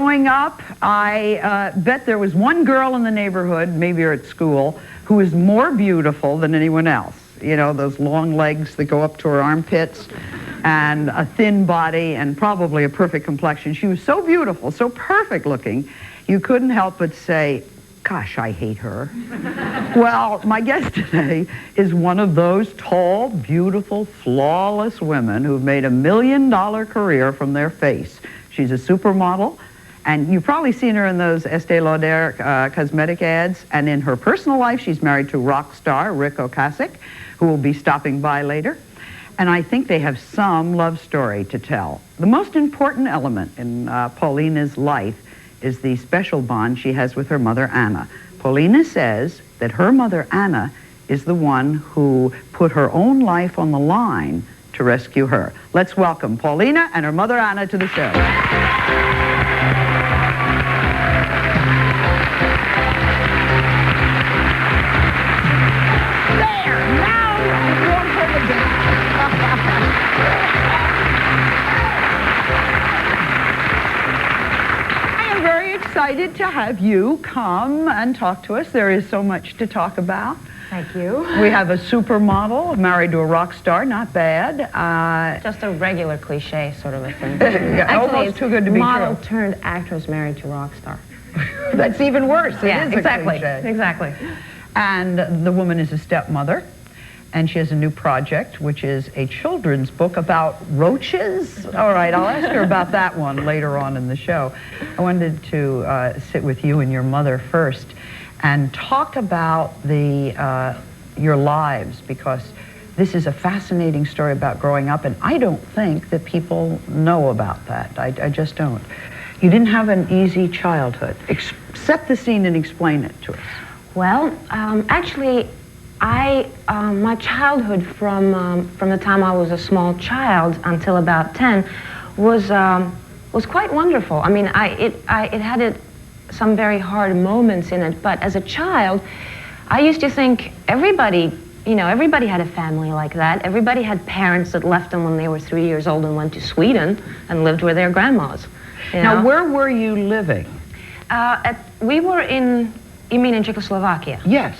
growing up, I bet there was one girl in the neighborhood, maybe you're at school, who was more beautiful than anyone else. You know, those long legs that go up to her armpits, and a thin body, and probably a perfect complexion. She was so beautiful, so perfect looking, you couldn't help but say, gosh, I hate her. Well, my guest today is one of those tall, beautiful, flawless women who've made $1 million career from their face. She's a supermodel, and you've probably seen her in those Estee Lauder cosmetic ads, and in her personal life, she's married to rock star Ric Ocasek, who will be stopping by later. And I think they have some love story to tell. The most important element in Paulina's life is the special bond she has with her mother, Anna. Paulina says that her mother, Anna, is the one who put her own life on the line to rescue her. Let's welcome Paulina and her mother, Anna, to the show. Excited to have you come and talk to us. There is so much to talk about. Thank you. We have a supermodel married to a rock star, not bad. Just a regular cliche sort of a thing. Actually, almost too good to be true. Model turned actress married to rock star. That's even worse. Yeah, it is exactly. A cliche. Exactly. And the woman is a stepmother. And she has a new project, which is a children's book about roaches. All right, I'll ask her about that one later on in the show. I wanted to sit with you and your mother first and talk about your lives, because this is a fascinating story about growing up, and I don't think that people know about that. I just don't. You didn't have an easy childhood. Set the scene and explain it to us. Well, actually, my childhood from the time I was a small child until about 10 was quite wonderful. I mean, it had some very hard moments in it, but as a child, I used to think everybody had a family like that. Everybody had parents that left them when they were 3 years old and went to Sweden and lived with their grandmas. Now, where were you living? We were in... You mean in Czechoslovakia? Yes.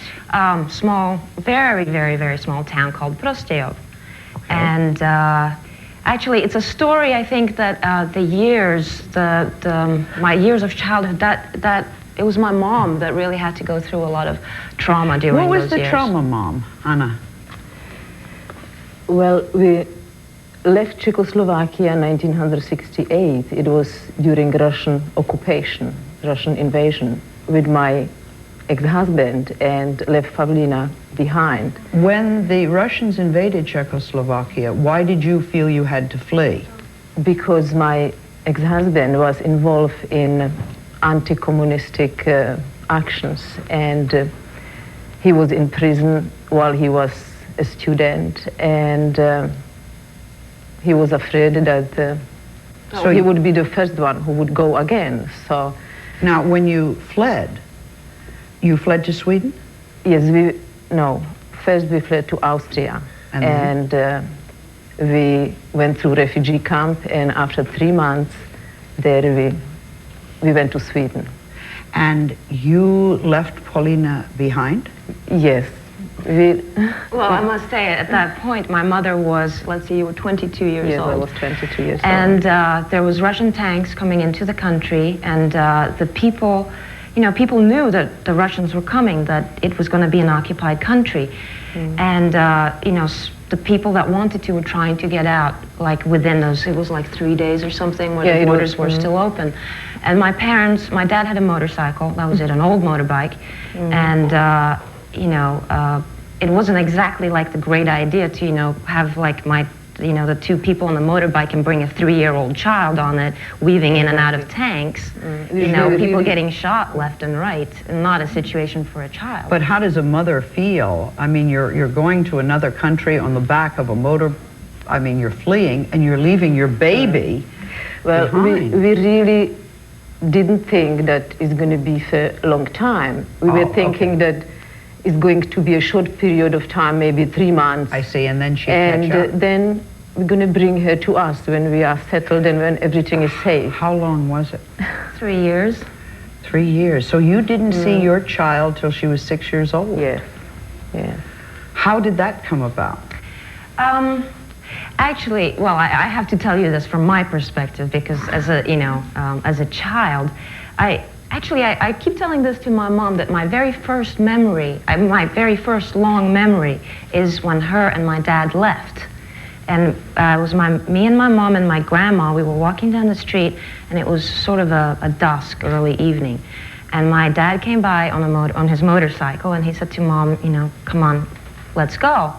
Small, very, very, very small town called Prostějov. Okay. And actually, it's a story, I think, that my years of childhood, that it was my mom that really had to go through a lot of trauma during those years. What was the trauma, Mom, Anna? Well, we left Czechoslovakia in 1968. It was during Russian occupation, Russian invasion, with my ex-husband, and left Paulina behind. When the Russians invaded Czechoslovakia, why did you feel you had to flee? Because my ex-husband was involved in anti-communistic actions, and he was in prison while he was a student, and he was afraid that so he would be the first one who would go again. So now, when you fled to Sweden? Yes, first we fled to Austria, and we went through refugee camp, and after 3 months there we went to Sweden. And you left Paulina behind? Yes. Well, I must say, at that point, my mother was, let's see, you were 22 years old. Yes, I was 22 years old. And there was Russian tanks coming into the country, and the people, people knew that the Russians were coming, that it was going to be an occupied country. And, the people that wanted to were trying to get out, like within those, it was like 3 days or something, where the borders were still open. And my dad had a motorcycle, that was it, an old motorbike, and, it wasn't exactly like the great idea to, have like the two people on the motorbike and bring a 3-year-old child on it, weaving in and out of tanks, people getting shot left and right, and not a situation for a child. But how does a mother feel? I mean, you're going to another country on the back of a motor, I mean, you're fleeing, and you're leaving your baby behind. We really didn't think that it's going to be for a long time. We were thinking that it's going to be a short period of time, maybe 3 months. I see, and then she catch up. And then we're going to bring her to us when we are settled and when everything is safe. How long was it? 3 years. 3 years. So you didn't see your child till she was 6 years old? Yes, yes. How did that come about? Actually, well, I have to tell you this from my perspective, because as a, as a child, I keep telling this to my mom, that my very first memory, my very first long memory, is when her and my dad left. And it was me and my mom and my grandma. We were walking down the street, and it was sort of a dusk, early evening. And my dad came by on his motorcycle, and he said to Mom, come on, let's go.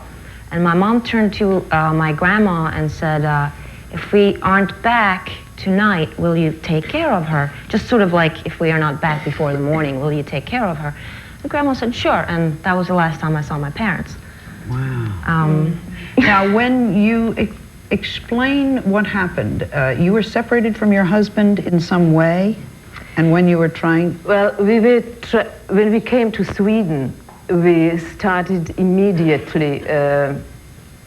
And my mom turned to my grandma and said, if we aren't back tonight, will you take care of her? Just sort of like, if we are not back before the morning, will you take care of her? And Grandma said, sure. And that was the last time I saw my parents. Wow. Now, when you explain what happened, you were separated from your husband in some way? And when you were trying... Well, when we came to Sweden, we started immediately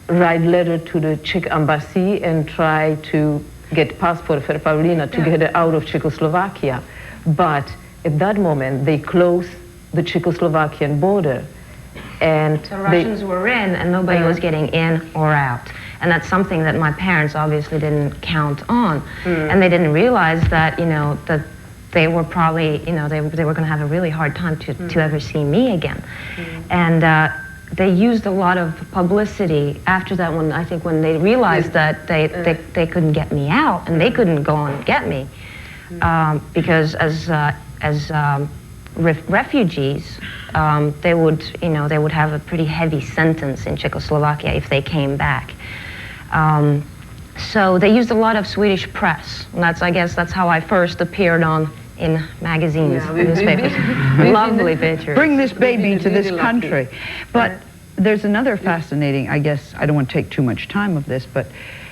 write letter to the Czech embassy and try to get passport for Paulina to get her out of Czechoslovakia. But at that moment, they closed the Czechoslovakian border. And the Russians were in, and nobody was getting in or out. And that's something that my parents obviously didn't count on. And they didn't realize that, that they were probably, they were going to have a really hard time to ever see me again. And they used a lot of publicity after that, when they realized that they couldn't get me out, and they couldn't go and get me. Because as refugees, they would have a pretty heavy sentence in Czechoslovakia if they came back. So they used a lot of Swedish press. And I guess that's how I first appeared in magazines, newspapers. Lovely pictures. Bring this baby to this country. But there's another fascinating, I guess, I don't want to take too much time of this, but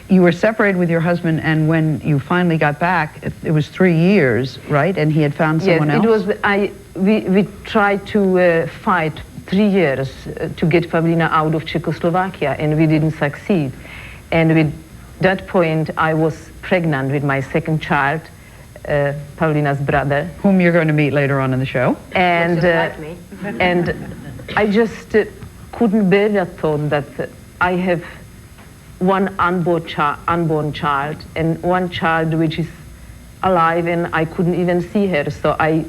you were separated with your husband, and when you finally got back, it was 3 years, right? And he had found someone else? Yes, it was, we tried to fight 3 years to get Paulina out of Czechoslovakia, and we didn't succeed. And with that point, I was pregnant with my second child, Paulina's brother. Whom you're going to meet later on in the show. And, and I just couldn't bear the thought that I have one unborn child and one child which is alive, and I couldn't even see her. So I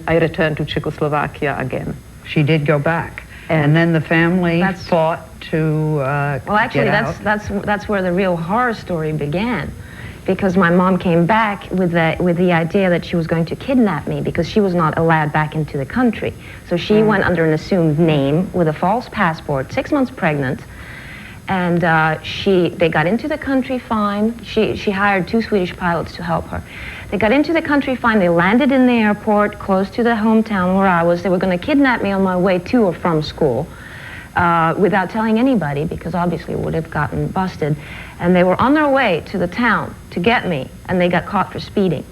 returned to Czechoslovakia again. She did go back. And then the family fought to well, actually, that's where the real horror story began, because my mom came back with the idea that she was going to kidnap me, because she was not allowed back into the country. So she went under an assumed name with a false passport, 6 months pregnant, and they got into the country fine. She hired 2 Swedish pilots to help her. They got into the country fine. They landed in the airport close to the hometown where I was. They were going to kidnap me on my way to or from school without telling anybody, because obviously it would have gotten busted. And they were on their way to the town to get me, and they got caught for speeding.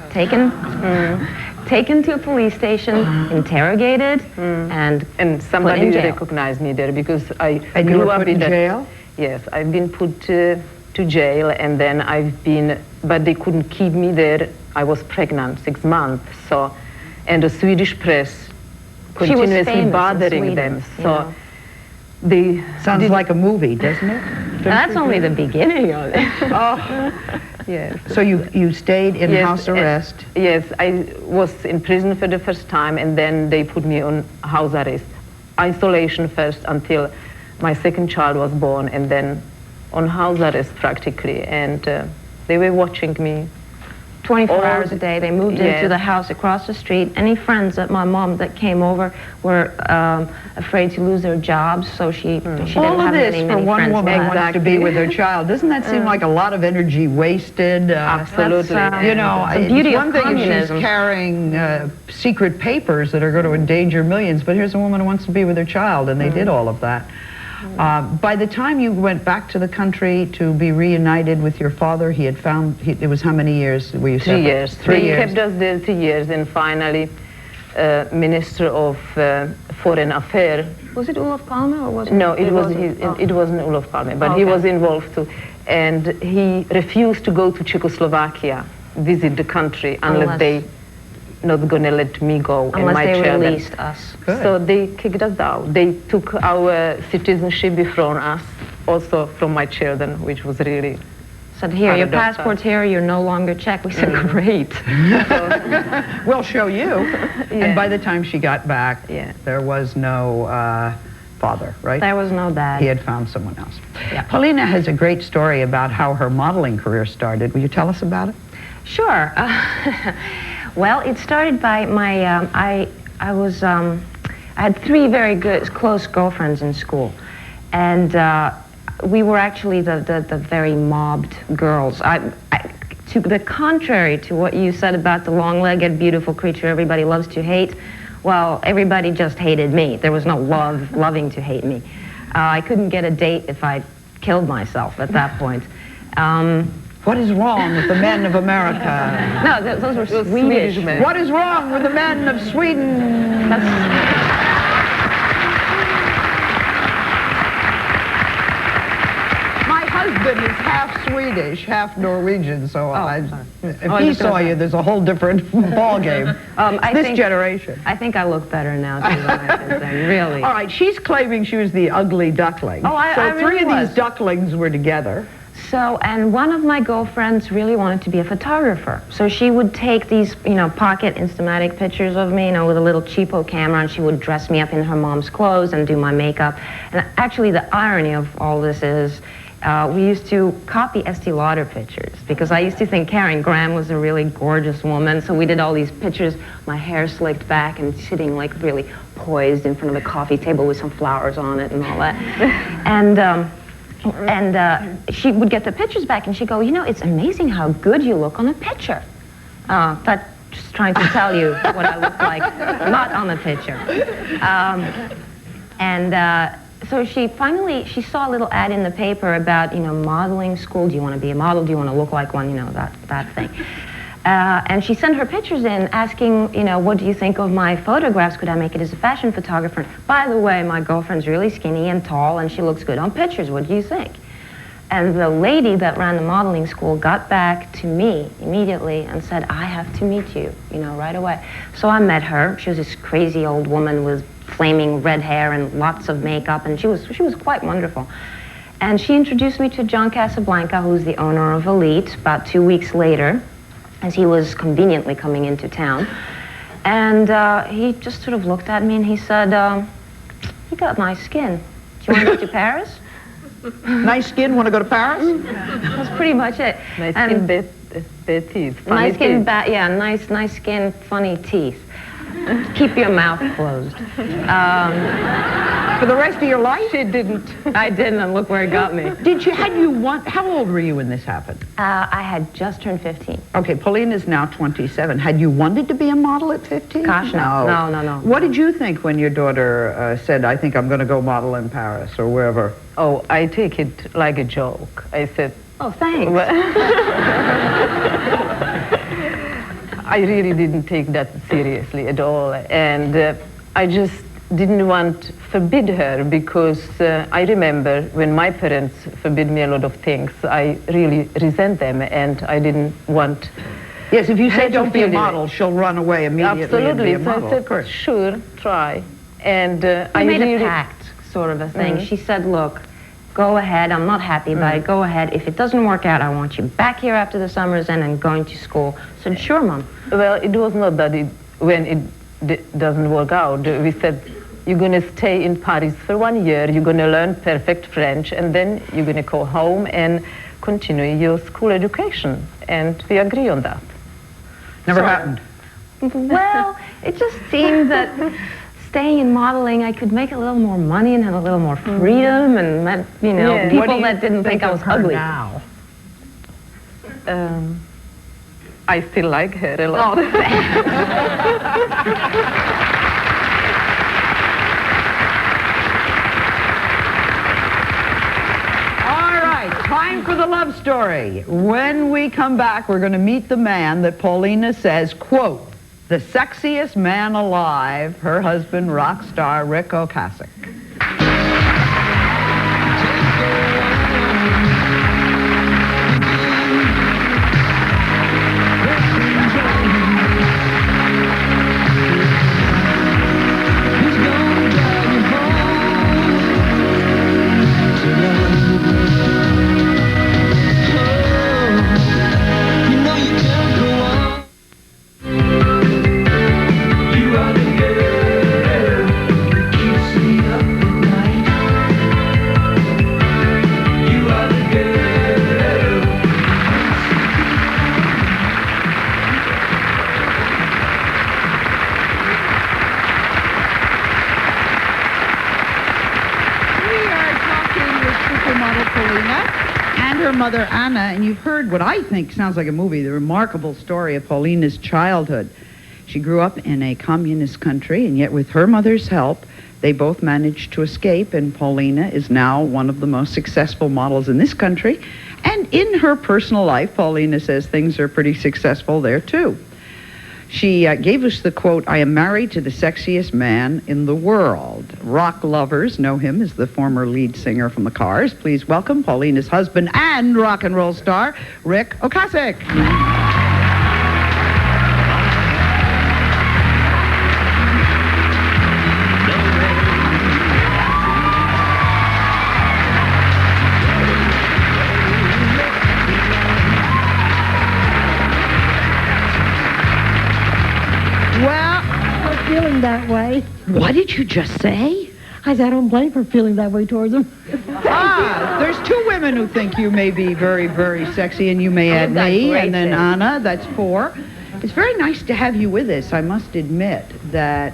Taken to a police station, interrogated, and somebody recognized me there, because I and grew you were up put in jail? Yes, I've been put to jail, and then but they couldn't keep me there. I was pregnant, 6 months, so, and the Swedish press continuously bothering them. So they sounds like a movie, doesn't it? That's only the beginning of it. Oh, yes. So you stayed in house arrest? Yes, I was in prison for the first time, and then they put me on house arrest. Isolation first until my second child was born, and then on house arrest practically. And they were watching me 24 hours a day. They moved into the house across the street. Any friends that my mom that came over were afraid to lose their jobs, so she didn't have many for one friends. woman who wants to be with her child. Doesn't that seem like a lot of energy wasted? Absolutely. The beauty of one thing is communism. she's carrying secret papers that are going to endanger millions, but here's a woman who wants to be with her child, and they did all of that. By the time you went back to the country to be reunited with your father, he had found, it was how many years were you separate? 3 years. They kept us there 3 years, and finally Minister of Foreign Affairs Was it Olof Palme or was it? No, it wasn't Olof Palme, but he was involved too. And he refused to go to Czechoslovakia, visit the country, unless they not going to let me go and my children. Unless they released us. Good. So they kicked us out. They took our citizenship from us, also from my children, which was really... Said, here, your passport's here, you're no longer Czech. We said, great. We'll show you. And by the time she got back, there was no father, right? There was no dad. He had found someone else. Yeah. Paulina has a great story about how her modeling career started. Will you tell us about it? Sure. Well, it started by my, I had 3 very close girlfriends in school. And we were actually the very mobbed girls. To the contrary to what you said about the long-legged, beautiful creature everybody loves to hate, well, everybody just hated me. There was no loving to hate me. I couldn't get a date if I killed myself at that point. What is wrong with the men of America? No, those were Swedish men. What is wrong with the men of Sweden? My husband is half Swedish, half Norwegian, so if he saw you, there's a whole different ball game. This generation. I think I look better now too than I did then, really. All right, she's claiming she was the ugly duckling. Oh, I so 3 really of these ducklings were together. So, and one of my girlfriends really wanted to be a photographer. So she would take these, pocket Instamatic pictures of me, with a little cheapo camera, and she would dress me up in her mom's clothes and do my makeup. And actually, the irony of all this is, we used to copy Estee Lauder pictures, because I used to think Karen Graham was a really gorgeous woman, so we did all these pictures, my hair slicked back and sitting like really poised in front of the coffee table with some flowers on it and all that. And she would get the pictures back and she'd go, it's amazing how good you look on a picture. That's just trying to tell you what I look like, not on the picture. So she saw a little ad in the paper about, modeling school. Do you want to be a model? Do you want to look like one? That thing. And she sent her pictures in asking, what do you think of my photographs? Could I make it as a fashion photographer? By the way, my girlfriend's really skinny and tall and she looks good on pictures. What do you think? And the lady that ran the modeling school got back to me immediately and said, I have to meet you, right away. So I met her. She was this crazy old woman with flaming red hair and lots of makeup, and she was quite wonderful. And she introduced me to John Casablanca, who's the owner of Elite, about 2 weeks later, as he was conveniently coming into town. And he just sort of looked at me and he said, you got nice skin. Do you want to go to Paris? Nice skin, want to go to Paris? That's pretty much it. Nice skin, bad teeth. Nice skin, nice skin, funny teeth. Keep your mouth closed. For the rest of your life? She didn't. I didn't, and look where it got me. How old were you when this happened? I had just turned 15. Okay, Paulina's now 27. Had you wanted to be a model at 15? Gosh, no. What did you think when your daughter said, I think I'm going to go model in Paris or wherever? Oh, I take it like a joke. I said, oh, thanks. I really didn't take that seriously at all, and I just didn't want to forbid her, because I remember when my parents forbid me a lot of things, I really resent them, and I didn't want. Yes, if you say don't be a model, she'll run away immediately. Absolutely. And be a model. So I said, sure, try. And I made a pact, sort of a thing. She said, look, go ahead. I'm not happy about it. Go ahead. If it doesn't work out, I want you back here after the summer's end and going to school. I said, sure, Mom. Well, it was not that when it doesn't work out. We said, you're going to stay in Paris for 1 year. You're going to learn perfect French, and then you're going to go home and continue your school education. And we agree on that. Never happened. Well, it just seemed that staying in modeling, I could make a little more money and have a little more freedom, and met, people that didn't think I was ugly. Now? I still like her a lot. Oh, thanks. All right, time for the love story. When we come back, we're going to meet the man that Paulina says, quote, the sexiest man alive, her husband, rock star Ric Ocasek. her mother, Anna, and you've heard what I think sounds like a movie, the remarkable story of Paulina's childhood. She grew up in a communist country, and yet with her mother's help, they both managed to escape, and Paulina is now one of the most successful models in this country. And in her personal life, Paulina says things are pretty successful there, too. She gave us the quote, "I am married to the sexiest man in the world." Rock lovers know him as the former lead singer from the Cars. Please welcome Paulina's husband and rock and roll star, Ric Ocasek. Feeling that way. What did you just say? I said I don't blame her feeling that way towards him. There's two women who think you may be very, very sexy, and you may add me, and then Anna, that's four. It's very nice to have you with us. I must admit that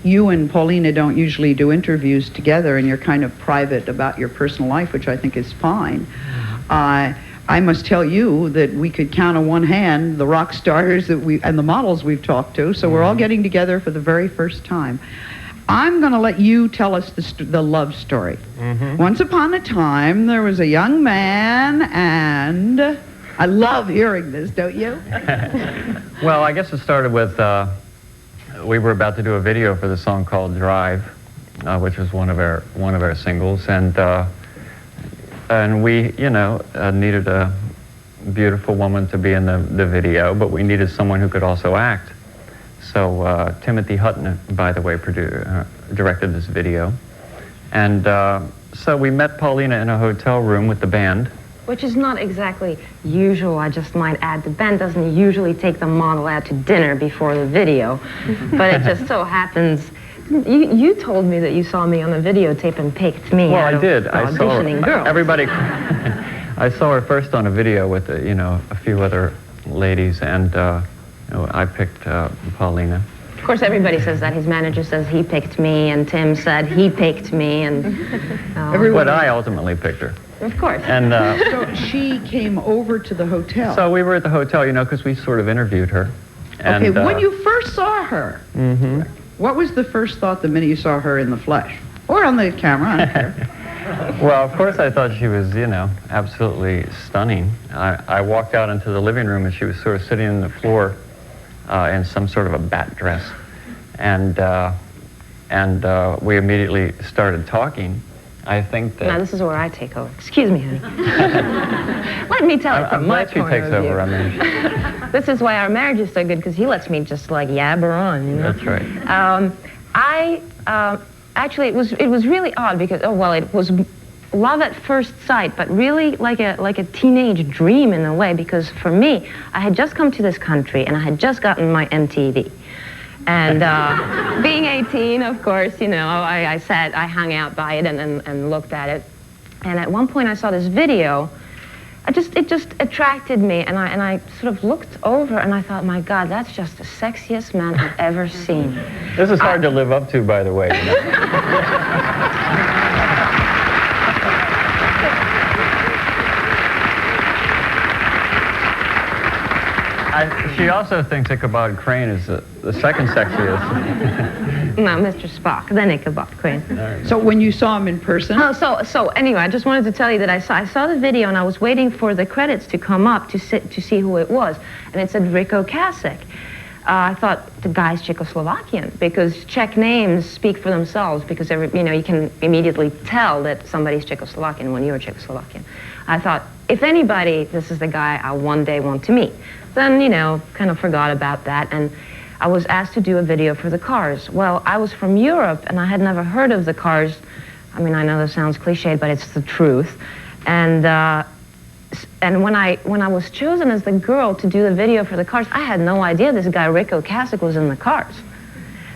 you and Paulina don't usually do interviews together, and you're kind of private about your personal life, which I think is fine. I must tell you that we could count on one hand the rock stars that and the models we've talked to, so we're all getting together for the very first time. I'm going to let you tell us the love story. Once upon a time, there was a young man, and I love hearing this, don't you? Well, I guess it started with, we were about to do a video for the song called Drive, which was one of our singles, and we, you know, needed a beautiful woman to be in the video, but we needed someone who could also act. So Timothy Hutton, by the way, directed this video. And so we met Paulina in a hotel room with the band. Which is not exactly usual, I just might add. The band doesn't usually take the model out to dinner before the video, but it just so happens. You told me that you saw me on the videotape and picked me. Well, I did. I saw her. Everybody. I saw her first on a video with you know, a few other ladies, and you know, I picked Paulina. Of course, everybody says that. His manager says he picked me, and Tim said he picked me, and but I ultimately picked her. Of course. And so she came over to the hotel. So we were at the hotel, you know, because we sort of interviewed her. And, okay, when you first saw her, what was the first thought the minute you saw her in the flesh? Or on the camera, I don't care. Well, of course I thought she was, you know, absolutely stunning. I walked out into the living room and she was sort of sitting on the floor in some sort of a bat dress. And we immediately started talking. I think that... Now, this is where I take over. Excuse me, honey. Let me tell it from my point of view. I'm glad she takes over, I mean. This is why our marriage is so good, because he lets me just, like, yabber on, you know? That's right. Actually, it was really odd, because, it was love at first sight, but really like a teenage dream in a way, because for me, I had just come to this country, and I had just gotten my MTV. And being 18, of course, you know, I hung out by it and looked at it. And at one point I saw this video. It just attracted me, and I sort of looked over and I thought, my God, that's just the sexiest man I've ever seen. This is hard to live up to, by the way. You know? She also thinks Ichabod Crane is the second sexiest. No, Mr. Spock, then Ichabod Crane. So when you saw him in person? Oh, so anyway, I just wanted to tell you that I saw the video and I was waiting for the credits to come up to see who it was, and it said Ric Ocasek. I thought the guy's Czechoslovakian, because Czech names speak for themselves, because you can immediately tell that somebody's Czechoslovakian when you're Czechoslovakian. I thought, if anybody, this is the guy I one day want to meet. Then, you know, kind of forgot about that, and I was asked to do a video for the Cars. Well, I was from Europe, and I had never heard of the Cars. I mean, I know this sounds cliched, but it's the truth. And when I was chosen as the girl to do the video for the Cars, I had no idea this guy Ric Ocasek was in the Cars.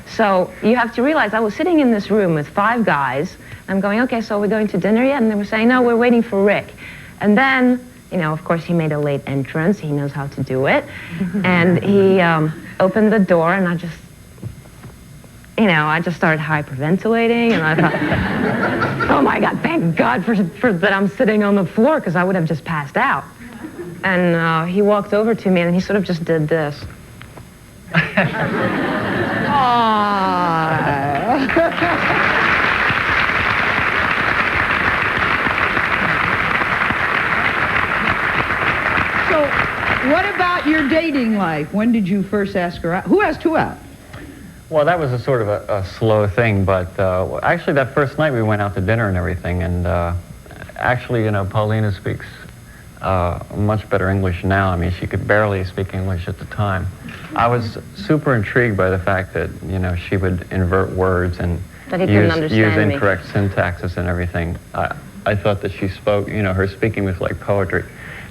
So you have to realize I was sitting in this room with 5 guys. I'm going, okay, so we're going to dinner yet? And they were saying, no, we're waiting for Ric. And then, you know, of course, he made a late entrance. He knows how to do it. And he opened the door, and I just started hyperventilating, and I thought, oh my God, thank God for that I'm sitting on the floor, because I would have just passed out. And he walked over to me and he sort of just did this. So, what about your dating life? When did you first ask her out? Who asked who out? Well, that was a sort of a slow thing, but actually that first night we went out to dinner and everything, and actually, you know, Paulina speaks much better English now. I mean, she could barely speak English at the time. I was super intrigued by the fact that, you know, she would invert words and use incorrect syntaxes and everything. I thought that she spoke, you know, her speaking was like poetry,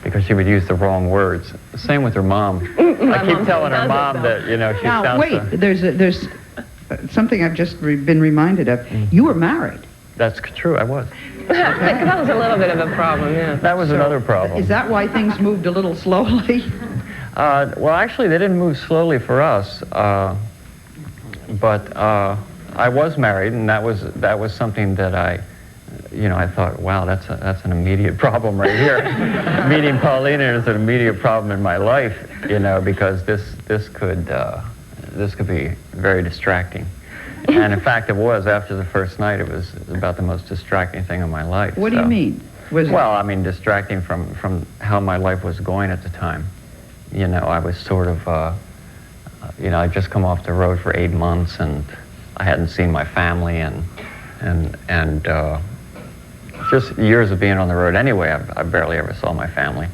because she would use the wrong words. Same with her mom. I keep telling her mom that, you know, she sounds... Now, wait, there's something I've just been reminded of. You were married. That's true, I was. That was a little bit of a problem, yeah. That was another problem. Is that why things moved a little slowly? Well, actually, they didn't move slowly for us, but I was married, and that was something that I thought, wow, that's an immediate problem right here. Meeting Paulina is an immediate problem in my life, you know, because this could be very distracting. And in fact, it was. After the first night, it was about the most distracting thing in my life. What do you mean? Well, I mean, distracting from how my life was going at the time. You know, I was sort of, you know, I'd just come off the road for 8 months, and I hadn't seen my family, and just years of being on the road anyway, I barely ever saw my family.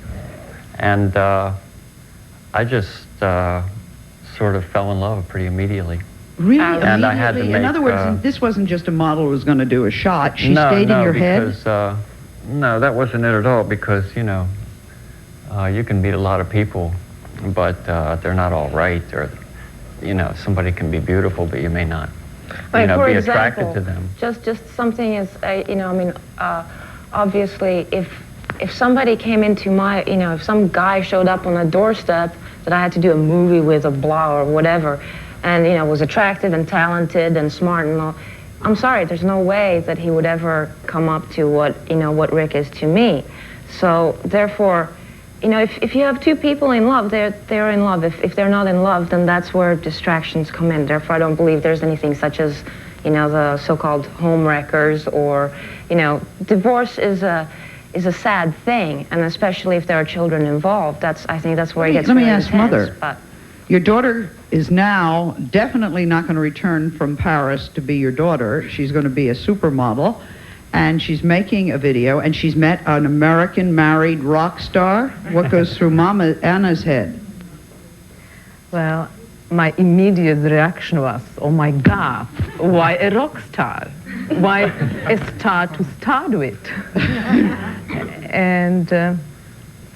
And I just sort of fell in love pretty immediately. Really? And I had to make... In other words, this wasn't just a model who was going to do a shot. She no, stayed no, in your because, head? No, that wasn't it at all, because, you know, you can meet a lot of people, but they're not all right, or, you know, somebody can be beautiful, but you may not, you know, be attracted to them. Just something is, you know, I mean, obviously, if somebody came into my, you know, if some guy showed up on a doorstep that I had to do a movie with, or blah, or whatever, and, you know, was attractive and talented and smart and all, I'm sorry, there's no way that he would ever come up to what, you know, what Ric is to me. So, therefore, you know, if you have two people in love, they're in love. If they're not in love, then that's where distractions come in. Therefore, I don't believe there's anything such as, you know, the so-called home wreckers, or, you know, divorce is a sad thing, and especially if there are children involved. I think that's where it gets really intense. Let me ask Mother. But your daughter is now definitely not going to return from Paris to be your daughter. She's going to be a supermodel, and she's making a video, and she's met an American married rock star. What goes through Mama Anna's head? Well, my immediate reaction was, oh my God, why a rock star? Why a star to start with? And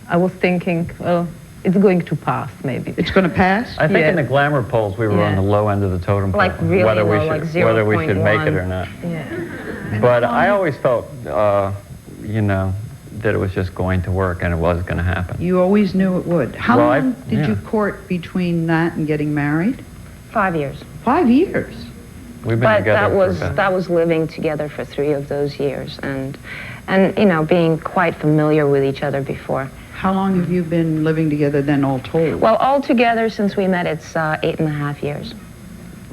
I was thinking, well, it's going to pass, maybe. It's going to pass? I think in the glamour polls, we were on the low end of the totem pole. Like really whether low, like 0.1. Whether we should make it or not. Yeah. But I always felt, you know, that it was just going to work, and it was going to happen. You always knew it would. How long did you court between that and getting married? 5 years. 5 years? We've been together But that was living together for 3 of those years, and you know, being quite familiar with each other before. How long have you been living together then, all told? Well, all together since we met, it's 8.5 years.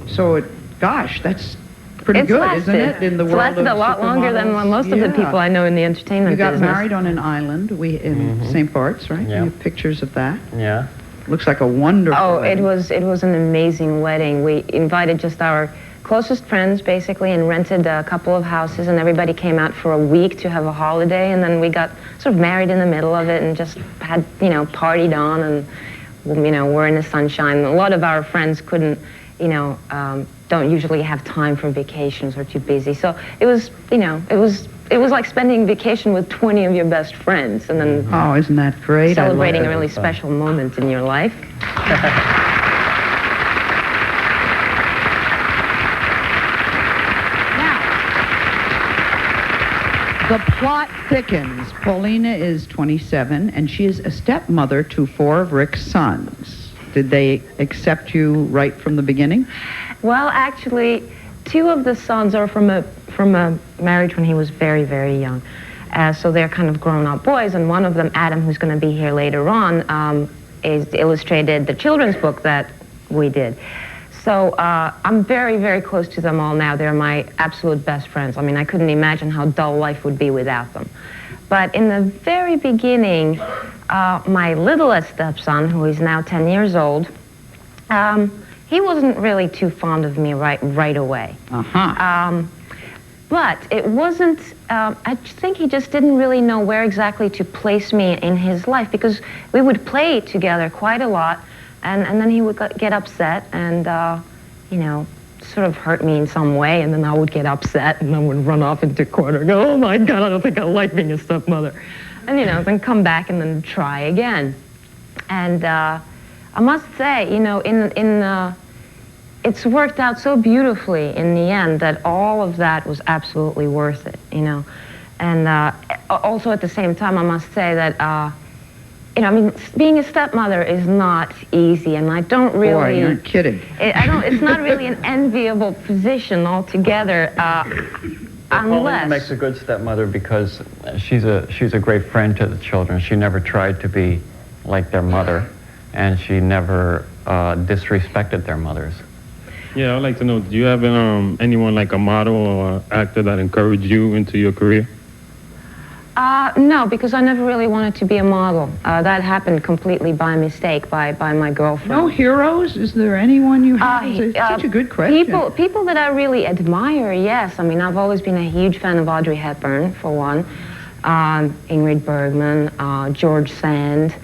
So, gosh, that's pretty good, isn't it? In the world lasted a lot longer than most of the people I know in the entertainment business. You got married on an island in St. Bart's, right? Yeah. You have pictures of that? Yeah. Looks like a wonderful wedding. It was an amazing wedding. We invited just our closest friends, basically, and rented a couple of houses, and everybody came out for a week to have a holiday, and then we got sort of married in the middle of it and just had, you know, partied on, and, you know, we're in the sunshine. A lot of our friends couldn't, you know, don't usually have time for vacations or too busy. So it was, you know, it was like spending vacation with 20 of your best friends, and then oh, isn't that great? Celebrating a really special moment in your life. The plot thickens. Paulina is 27, and she is a stepmother to 4 of Ric's sons. Did they accept you right from the beginning? Well, actually, two of the sons are from a marriage when he was very, very young. So they're kind of grown-up boys, and one of them, Adam, who's going to be here later on, is illustrated the children's book that we did. So I'm very, very close to them all now. They're my absolute best friends. I mean, I couldn't imagine how dull life would be without them. But in the very beginning, my littlest stepson, who is now 10 years old, he wasn't really too fond of me right away. But it wasn't, I think he just didn't really know where exactly to place me in his life, because we would play together quite a lot, and then he would get upset and, you know, sort of hurt me in some way, and then I would get upset, and I would run off into a corner and go, oh my God, I don't think I like being a stepmother. And, you know, then come back and then try again. And I must say, you know, it's worked out so beautifully in the end that all of that was absolutely worth it, you know. And also at the same time, I must say that, you know, I mean, being a stepmother is not easy, and I don't really... Boy, you're kidding. It's not really an enviable position altogether, Paulina makes a good stepmother because she's a great friend to the children. She never tried to be like their mother, and she never disrespected their mothers. Yeah, I'd like to know, do you have anyone like a model or actor that encouraged you into your career? No, because I never really wanted to be a model. That happened completely by mistake, by my girlfriend. No heroes? Is there anyone you have? It's such a good question. People that I really admire, yes. I mean, I've always been a huge fan of Audrey Hepburn, for one. Ingrid Bergman, George Sand,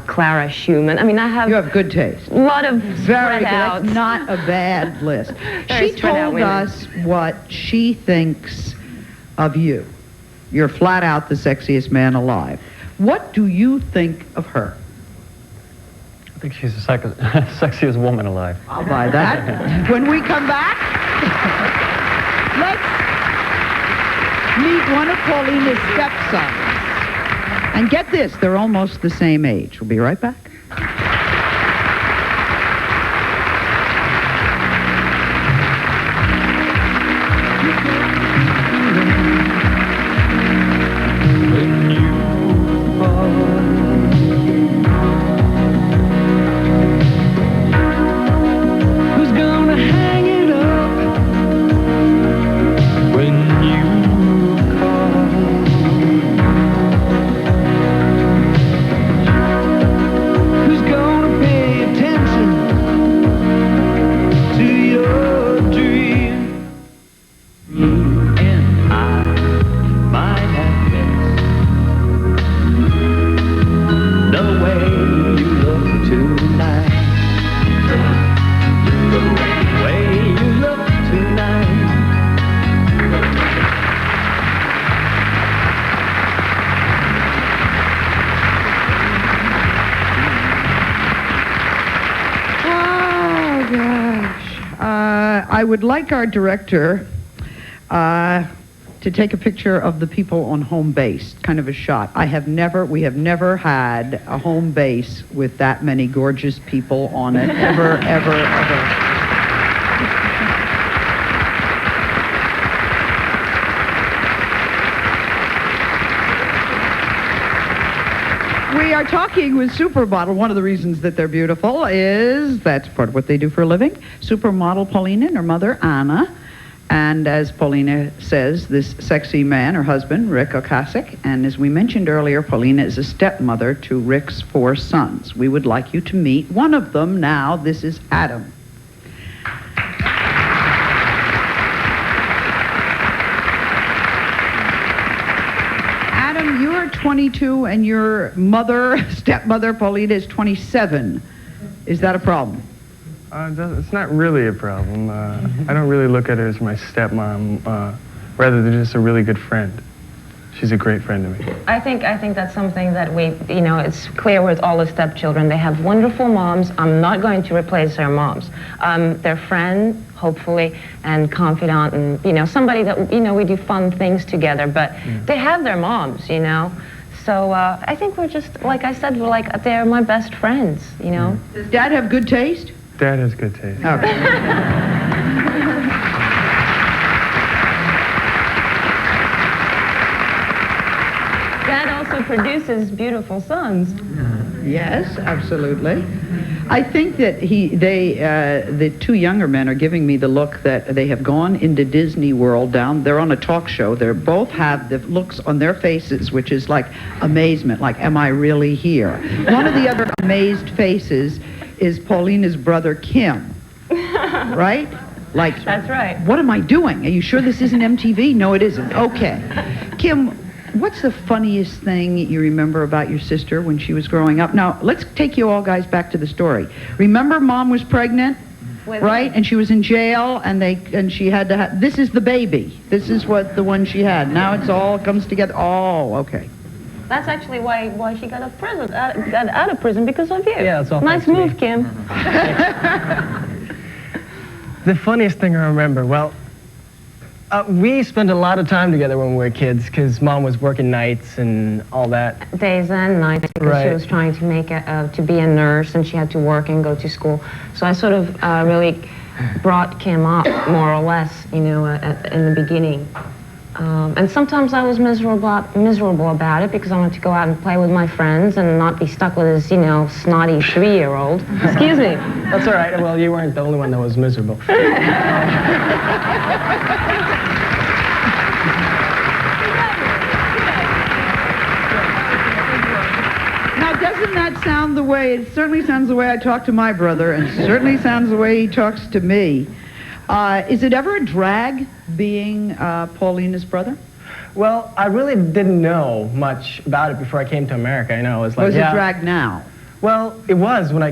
Clara Schumann. I mean, I have... You have good taste. A lot of Very good. out. That's not a bad list. She told us what she thinks of you. You're flat out the sexiest man alive. What do you think of her? I think she's the sexiest woman alive. I'll buy that. When we come back, let's meet one of Paulina's stepsons. And get this, they're almost the same age. We'll be right back. I would like our director to take a picture of the people on home base, kind of a shot. We have never had a home base with that many gorgeous people on it, ever, ever, ever. We are talking with Supermodel. One of the reasons that they're beautiful is that's part of what they do for a living. Supermodel Paulina and her mother, Anna. And as Paulina says, this sexy man, her husband, Ric Ocasek. And as we mentioned earlier, Paulina is a stepmother to Ric's 4 sons. We would like you to meet one of them now. This is Adam. Adam, you're 22 and your mother, stepmother, Paulina, is 27. Is that a problem? It's not really a problem. I don't really look at her as my stepmom, rather than just a really good friend. She's a great friend to me. I think that's something that it's clear with all the stepchildren. They have wonderful moms. I'm not going to replace their moms. Their friend, hopefully, and confidant, and somebody that we do fun things together. But they have their moms, So I think we're just, like I said, they're my best friends, Does Dad have good taste? Dad has good taste. Okay. produces beautiful sons. Yes, absolutely. I think that the two younger men are giving me the look that they have gone into Disney World down. They're on a talk show. They both have the looks on their faces, which is like amazement, like, am I really here? One of the other amazed faces is Paulina's brother, Kym, right? Like, That's right. What am I doing? Are you sure this isn't MTV? No, it isn't. Okay. Kym, what's the funniest thing you remember about your sister when she was growing up? Now, let's take you all guys back to the story. Remember Mom was pregnant, right? And she was in jail, and she had to have, this is the baby. This is what the one she had. Now it's all comes together. Oh, okay. That's actually why she got out of prison, because of you. Yeah, it's all nice move, Kym. The funniest thing I remember, well, we spent a lot of time together when we were kids because Mom was working nights and all that. Days and nights, because she was trying to make to be a nurse, and she had to work and go to school. So I sort of really brought Kym up, more or less, you know, in the beginning. And sometimes I was miserable about it because I wanted to go out and play with my friends and not be stuck with this, you know, snotty 3-year-old. Excuse me. That's all right. Well, you weren't the only one that was miserable. Now, doesn't that sound the way, it certainly sounds the way I talk to my brother, and certainly sounds the way he talks to me. Is it ever a drag being Paulina's brother? Well, I really didn't know much about it before I came to America. You know, it was like, Or is it drag now? Well, it was when I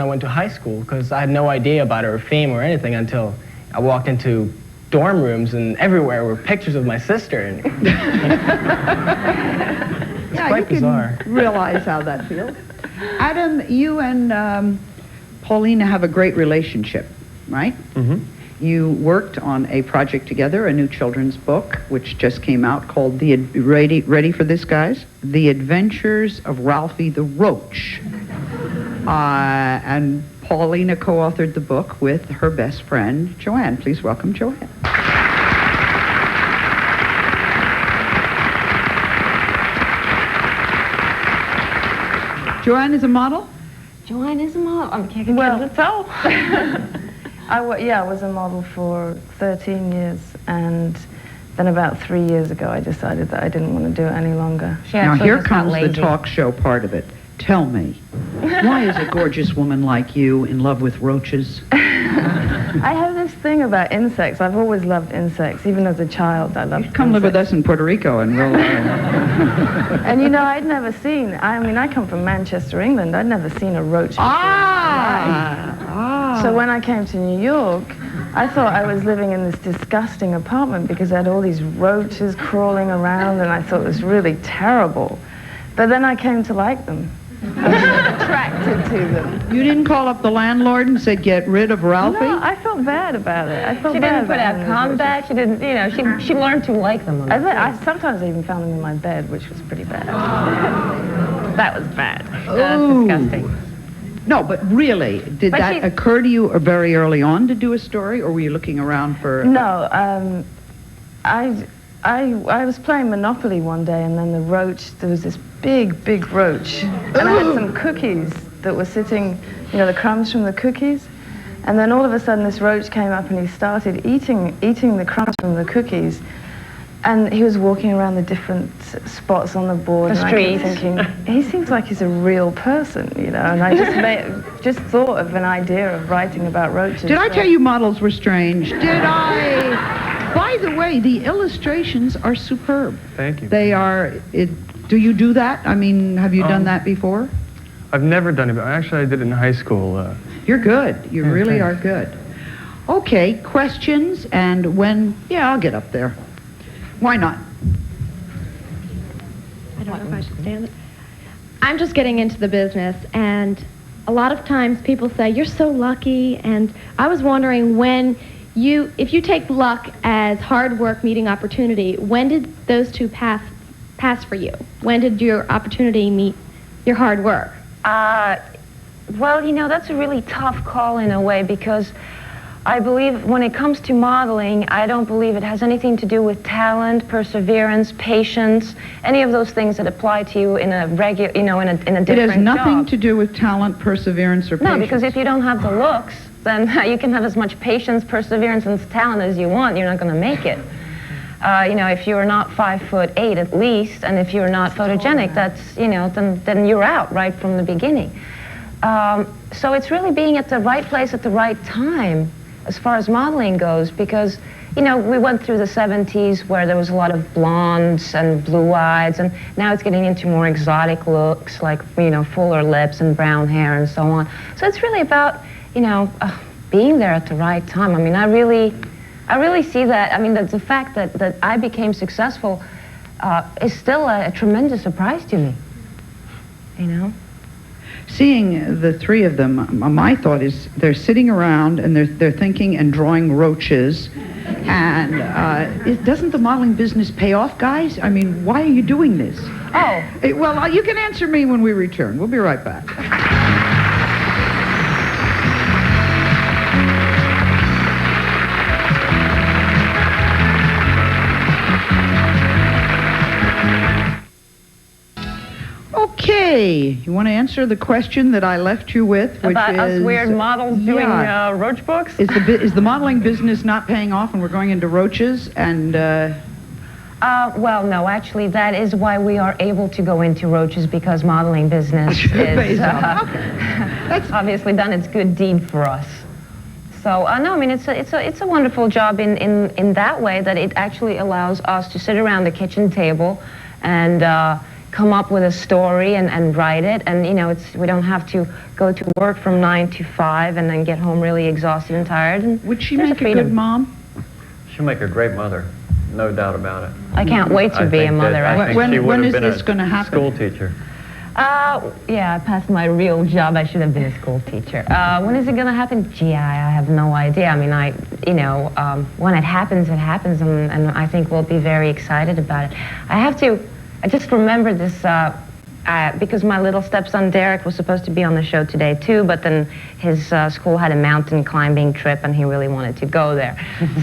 went to high school, because I had no idea about her fame or anything until I walked into dorm rooms, and everywhere were pictures of my sister. And it's quite bizarre. Can realize how that feels. Adam, you and Paulina have a great relationship, right? Mm-hmm. You worked on a project together, a new children's book, which just came out, called ready for this, guys? The Adventures of Ralphie the Roach. And Paulina co-authored the book with her best friend, Joanne. Please welcome Joanne. Joanne is a model? Joanne is a model. I can't tell. I was a model for 13 years, and then about 3 years ago I decided that I didn't want to do it any longer. Now here comes the talk show part of it. Tell me, why is a gorgeous woman like you in love with roaches? I have this thing about insects. I've always loved insects. Even as a child, I loved Come live with us in Puerto Rico and we'll... And you know, I'd never seen, I come from Manchester, England. I'd never seen a roach before. So when I came to New York, I thought I was living in this disgusting apartment because I had all these roaches crawling around, and I thought it was really terrible. But then I came to like them. I was attracted to them. You didn't call up the landlord and say, get rid of Ralphie? No, I felt bad about it. She didn't put out combat. She didn't, you know, she learned to like them. Sometimes I even found them in my bed, which was pretty bad. That was bad. That's disgusting. No, but really, did that occur to you very early on to do a story, or were you looking around for... No, I was playing Monopoly one day, and then there was this big roach, and I had some cookies that were sitting, you know, the crumbs from the cookies, and then all of a sudden this roach came up and he started eating the crumbs from the cookies, and he was walking around the different spots on the board, and I kept thinking, he seems like he's a real person, you know, and I just thought of an idea of writing about roaches. Did I tell you models were strange? Did I? By the way, the illustrations are superb. Thank you. They are... do you do that? I mean, have you done that before? I've never done it, but actually I did it in high school. You're good. You really are good. Okay, questions, and when... Yeah, I'll get up there. Why not? I don't know if I should stand. I'm just getting into the business, and a lot of times people say, you're so lucky, and I was wondering if you take luck as hard work meeting opportunity, when did those two pass for you? When did your opportunity meet your hard work? Well, you know, that's a really tough call in a way, because I believe when it comes to modeling, I don't believe it has anything to do with talent, perseverance, patience, any of those things that apply to you in a regular, in a different It has nothing job. to do with talent, perseverance, or patience. No, because if you don't have the looks, then you can have as much patience, perseverance, and talent as you want. You're not going to make it. If you're not 5'8" at least, and if you're not photogenic, that's, then you're out right from the beginning. So it's really being at the right place at the right time as far as modeling goes, because, we went through the 70s where there was a lot of blondes and blue-eyes, and now it's getting into more exotic looks, like, fuller lips and brown hair and so on. So it's really about, being there at the right time. I mean, I really see that. I mean, the fact that I became successful is still a tremendous surprise to me, Seeing the three of them, my thought is they're sitting around and they're thinking and drawing roaches. And doesn't the modeling business pay off, guys? I mean, why are you doing this? Oh. Well, you can answer me when we return. We'll be right back. Okay, you want to answer the question that I left you with, which about is us weird models doing roach books? Is the modeling business not paying off, and we're going into roaches? And well, no, actually, that is why we are able to go into roaches, because modeling business is that's obviously done its good deed for us. So no, I mean it's a wonderful job in that way, that it actually allows us to sit around the kitchen table and come up with a story and write it, and we don't have to go to work from 9 to 5 and then get home really exhausted and tired. And would she make a good mom? She'll make a great mother, no doubt about it. I can't wait to be a mother. When is this going to happen? School teacher. Yeah, I passed my real job. I should have been a school teacher. When is it going to happen? Gee, I have no idea. I mean, when it happens, and I think we'll be very excited about it. I just remember this, because my little stepson Derek was supposed to be on the show today too, but then his school had a mountain climbing trip and he really wanted to go there.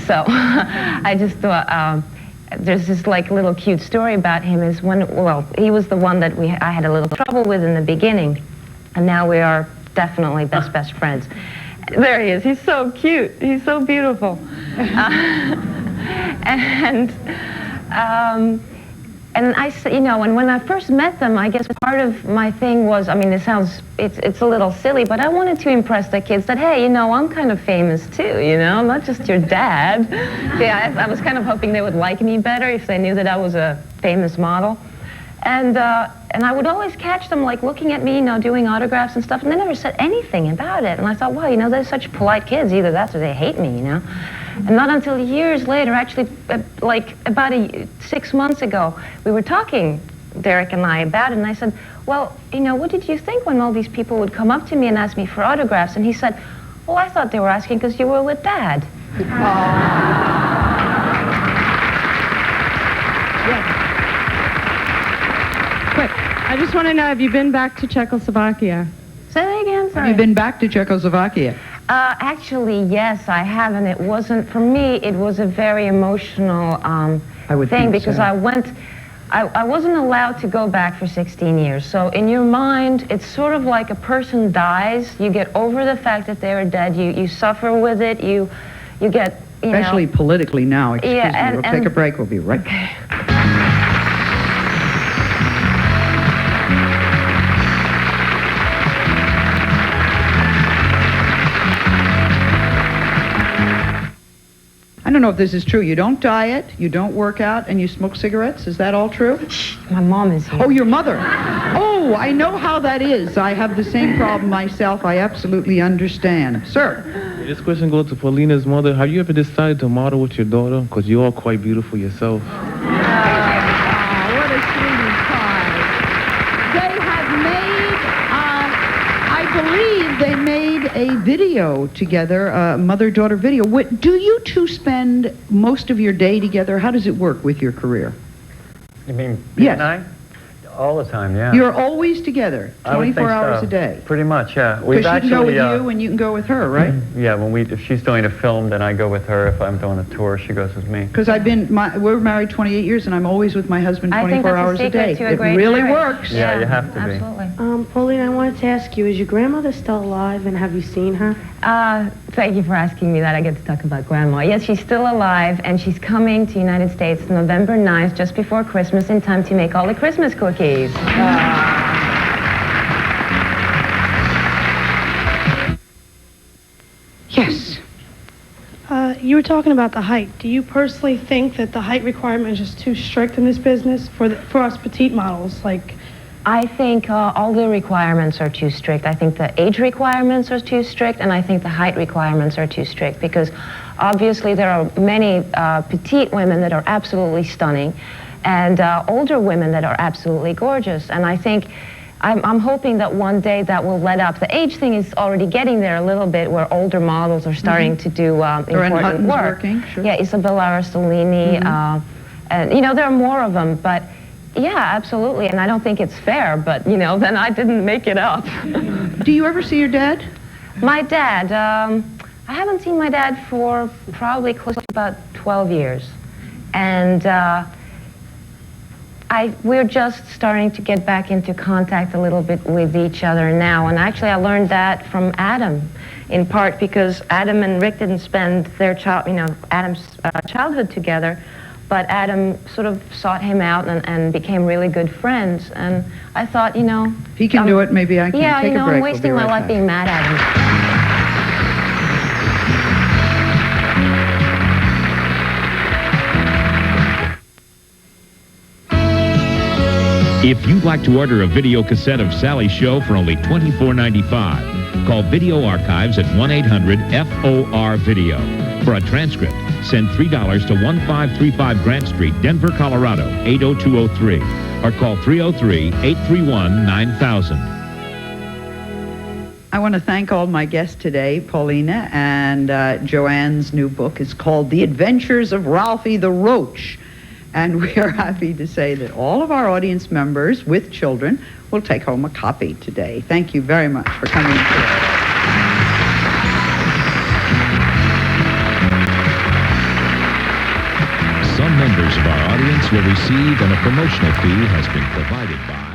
So I just thought, there's this little cute story about him, is he was the one that I had a little trouble with in the beginning, and now we are definitely best friends. There he is. He's so cute. He's so beautiful. And and when I first met them, I guess part of my thing was, I mean, it's a little silly, but I wanted to impress the kids that, hey, I'm kind of famous too, not just your dad. Yeah, I was kind of hoping they would like me better if they knew that I was a famous model. And I would always catch them looking at me, doing autographs and stuff, and they never said anything about it. And I thought, wow, they're such polite kids. Either that or they hate me, And not until years later, actually, about 6 months ago, we were talking, Derek and I, about it, and I said, well, what did you think when all these people would come up to me and ask me for autographs? And he said, well, I thought they were asking because you were with Dad. Quick, I just want to know, have you been back to Czechoslovakia? Say that again, sorry. Have you been back to Czechoslovakia? Actually, yes, I have, and it wasn't, for me, it was a very emotional thing, because I wasn't allowed to go back for 16 years. So in your mind, it's sort of like a person dies, you get over the fact that they were dead, you suffer with it, you get, Especially politically now. Excuse me, we'll take a break, we'll be right back. I don't know if this is true. You don't diet, you don't work out, and you smoke cigarettes. Is that all true? My mom is here. Oh, your mother. Oh, I know how that is. I have the same problem myself. I absolutely understand. Sir. This question goes to Paulina's mother. Have you ever decided to model with your daughter? Because you're all quite beautiful yourself. What a sweetie pie. They have made, I believe they made a video together, a mother-daughter video. Do you two spend most of your day together? How does it work with your career? You mean Yes. and I? All the time, yeah. You're always together, I would 24 think hours so. a day. Pretty much, yeah. Because she can go with you and you can go with her, right? Yeah, if she's doing a film, then I go with her. If I'm doing a tour, she goes with me. Because we're married 28 years, and I'm always with my husband 24 hours a day. It really works. Yeah, you have to be. Absolutely. Paulina, I wanted to ask you, is your grandmother still alive, and have you seen her? Thank you for asking me that. I get to talk about Grandma. Yes, she's still alive, and she's coming to the United States November 9th, just before Christmas, in time to make all the Christmas cookies. Yes. You were talking about the height. Do you personally think that the height requirement is just too strict in this business for us petite models? I think all the requirements are too strict. I think the age requirements are too strict, and I think the height requirements are too strict, because obviously there are many petite women that are absolutely stunning, and older women that are absolutely gorgeous. And I think I'm hoping that one day that will let up. The age thing is already getting there a little bit, where older models are starting to do important work. Working, sure. Yeah, Isabella Arsolini, and there are more of them, but yeah, absolutely. And I don't think it's fair, but then I didn't make it up. Do you ever see your dad? My dad, I haven't seen my dad for probably close to about 12 years. And we're just starting to get back into contact a little bit with each other now. And actually, I learned that from Adam, in part because Adam and Ric didn't spend their Adam's childhood together, but Adam sort of sought him out and became really good friends. And I thought, he can do it, maybe I can. Yeah, Take a break. I'm wasting my life being mad at him. If you'd like to order a video cassette of Sally's show for only $24.95, call Video Archives at 1-800-FOR-VIDEO. For a transcript, send $3 to 1535 Grant Street, Denver, Colorado, 80203, or call 303-831-9000. I want to thank all my guests today, Paulina, and Joanne's new book is called The Adventures of Ralphie the Roach. And we are happy to say that all of our audience members with children will take home a copy today. Thank you very much for coming today. Some members of our audience will receive, and a promotional fee has been provided by